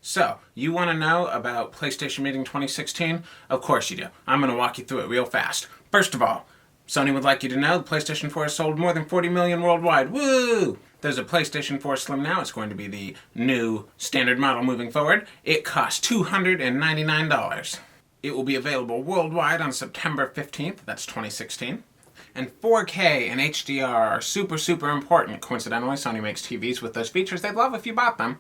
So, you want to know about PlayStation Meeting 2016? Of course you do. I'm going to walk you through it real fast. First of all, Sony would like you to know the PlayStation 4 has sold more than 40 million worldwide. Woo! There's a PlayStation 4 Slim now. It's going to be the new standard model moving forward. It costs $299. It will be available worldwide on September 15th. That's 2016. And 4K and HDR are super important. Coincidentally, Sony makes TVs with those features. They'd love if you bought them.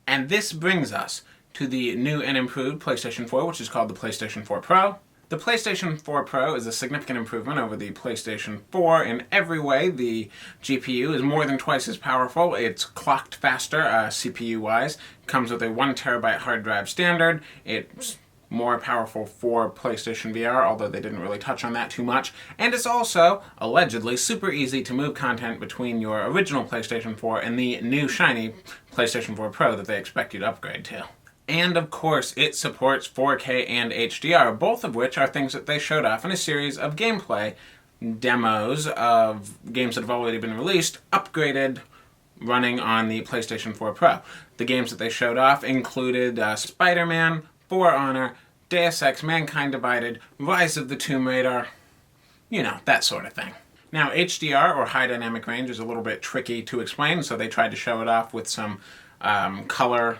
And this brings us to the new and improved PlayStation 4, which is called the PlayStation 4 Pro. The PlayStation 4 Pro is a significant improvement over the PlayStation 4 in every way. The GPU is more than twice as powerful. It's clocked faster, CPU-wise. Comes with a 1TB hard drive standard. It's more powerful for PlayStation VR, although they didn't really touch on that too much. And it's also, allegedly, super easy to move content between your original PlayStation 4 and the new shiny PlayStation 4 Pro that they expect you to upgrade to. And of course, it supports 4K and HDR, both of which are things that they showed off in a series of gameplay demos of games that have already been released, upgraded, running on the PlayStation 4 Pro. The games that they showed off included Spider-Man, For Honor, Deus Ex: Mankind Divided, Rise of the Tomb Raider, you know, that sort of thing. Now, HDR, or High Dynamic Range, is a little bit tricky to explain, so they tried to show it off with some color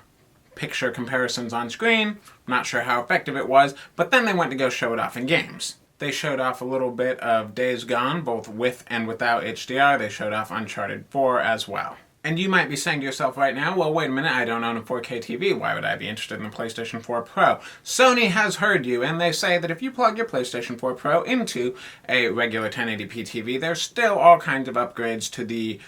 picture comparisons on screen. I'm not sure how effective it was, but then they went to go show it off in games. They showed off a little bit of Days Gone, both with and without HDR. They showed off Uncharted 4 as well. And you might be saying to yourself right now, well, wait a minute, I don't own a 4K TV. Why would I be interested in the PlayStation 4 Pro? Sony has heard you, and they say that if you plug your PlayStation 4 Pro into a regular 1080p TV, there's still all kinds of upgrades to the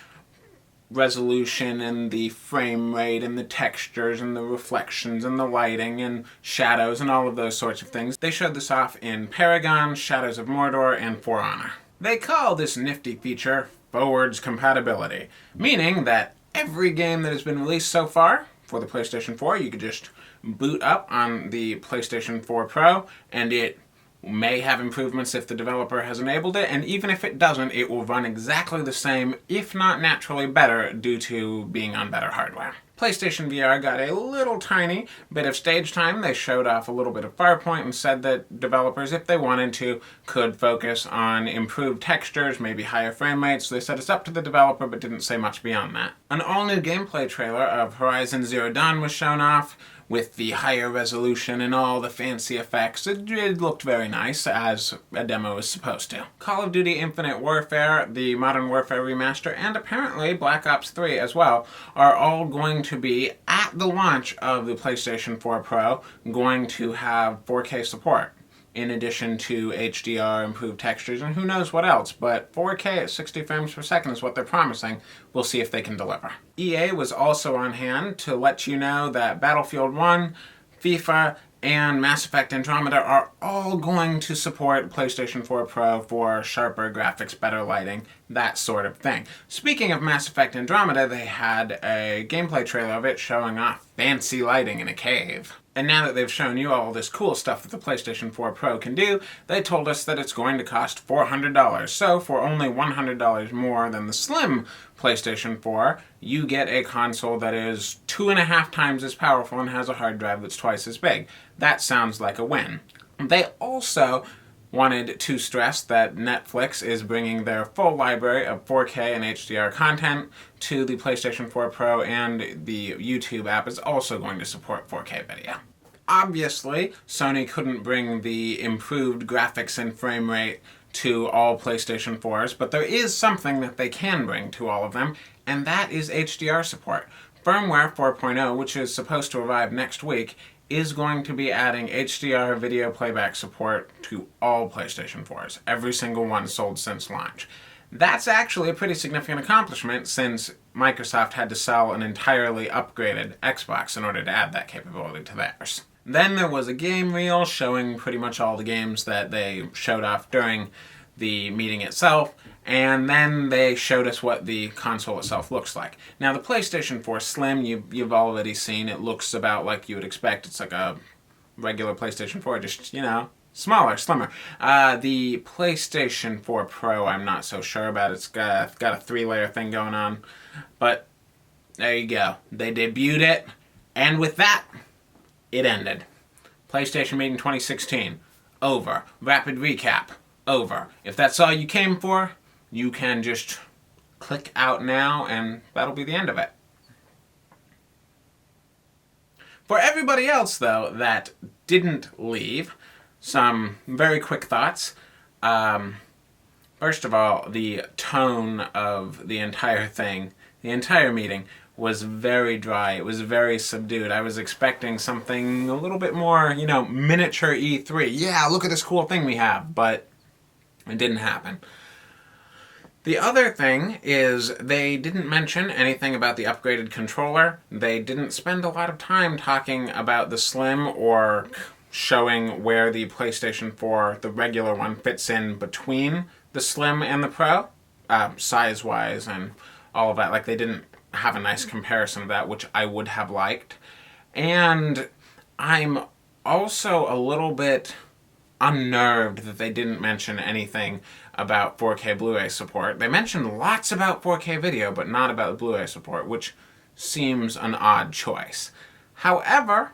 resolution and the frame rate and the textures and the reflections and the lighting and shadows and all of those sorts of things. They showed this off in Paragon, Shadows of Mordor, and For Honor. They call this nifty feature forwards compatibility, meaning that every game that has been released so far for the PlayStation 4, you could just boot up on the PlayStation 4 Pro, and it may have improvements if the developer has enabled it, and even if it doesn't, it will run exactly the same, if not naturally better, due to being on better hardware. PlayStation VR got a little tiny bit of stage time. They showed off a little bit of Farpoint and said that developers, if they wanted to, could focus on improved textures, maybe higher frame rates. They said it's up to the developer, but didn't say much beyond that. An all-new gameplay trailer of Horizon Zero Dawn was shown off, with the higher resolution and all the fancy effects. It looked very nice, as a demo is supposed to. Call of Duty Infinite Warfare, the Modern Warfare remaster, and apparently Black Ops 3 as well, are all going to be, at the launch of the PlayStation 4 Pro, going to have 4K support, in addition to HDR, improved textures, and who knows what else. But 4K at 60 frames per second is what they're promising. We'll see if they can deliver. EA was also on hand to let you know that Battlefield 1, FIFA, and Mass Effect Andromeda are all going to support PlayStation 4 Pro for sharper graphics, better lighting, that sort of thing. Speaking of Mass Effect Andromeda, they had a gameplay trailer of it showing off fancy lighting in a cave. And now that they've shown you all this cool stuff that the PlayStation 4 Pro can do, they told us that it's going to cost $400. So for only $100 more than the slim PlayStation 4, you get a console that is 2.5 times as powerful and has a hard drive that's twice as big. That sounds like a win. They also wanted to stress that Netflix is bringing their full library of 4K and HDR content to the PlayStation 4 Pro, and the YouTube app is also going to support 4K video. Obviously, Sony couldn't bring the improved graphics and frame rate to all PlayStation 4s, but there is something that they can bring to all of them, and that is HDR support. Firmware 4.0, which is supposed to arrive next week, is going to be adding HDR video playback support to all PlayStation 4s, every single one sold since launch. That's actually a pretty significant accomplishment, since Microsoft had to sell an entirely upgraded Xbox in order to add that capability to theirs. Then there was a game reel showing pretty much all the games that they showed off during the meeting itself, and then they showed us what the console itself looks like. Now, the PlayStation 4 Slim, you've already seen. It looks about like you would expect. It's like a regular PlayStation 4, just, you know, smaller, slimmer. The PlayStation 4 Pro, I'm not so sure about. It's got a 3-layer thing going on, but there you go. They debuted it, and with that, it ended. PlayStation meeting 2016, over. Rapid recap, over. If that's all you came for, you can just click out now and that'll be the end of it. For everybody else, though, that didn't leave, some very quick thoughts. First of all, the tone of the entire thing, the entire meeting, was very dry. It was very subdued. I was expecting something a little bit more, miniature E3. Yeah, look at this cool thing we have, but it didn't happen. The other thing is they didn't mention anything about the upgraded controller. They didn't spend a lot of time talking about the Slim or showing where the PlayStation 4, the regular one, fits in between the Slim and the Pro, size-wise and all of that. Like, they didn't have a nice comparison of that, which I would have liked. And I'm also a little bit unnerved that they didn't mention anything about 4K Blu-ray support. They mentioned lots about 4K video, but not about Blu-ray support, which seems an odd choice. However,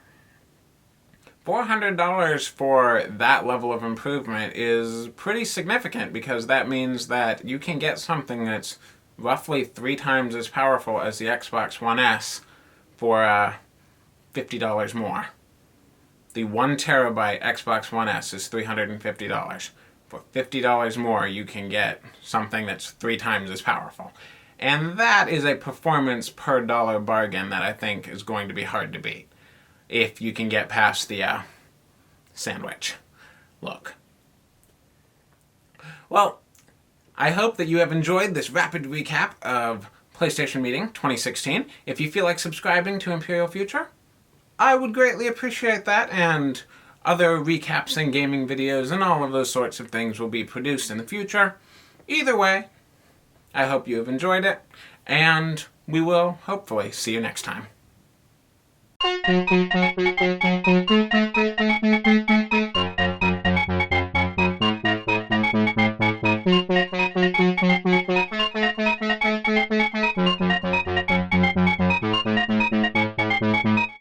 $400 for that level of improvement is pretty significant, because that means that you can get something that's roughly 3 times as powerful as the Xbox One S for $50 more. The 1 terabyte Xbox One S is $350. For $50 more, you can get something that's 3 times as powerful. And that is a performance per dollar bargain that I think is going to be hard to beat, if you can get past the sandwich look. Well, I hope that you have enjoyed this rapid recap of PlayStation Meeting 2016. If you feel like subscribing to Imperial Future, I would greatly appreciate that, and other recaps and gaming videos and all of those sorts of things will be produced in the future. Either way, I hope you have enjoyed it, and we will hopefully see you next time.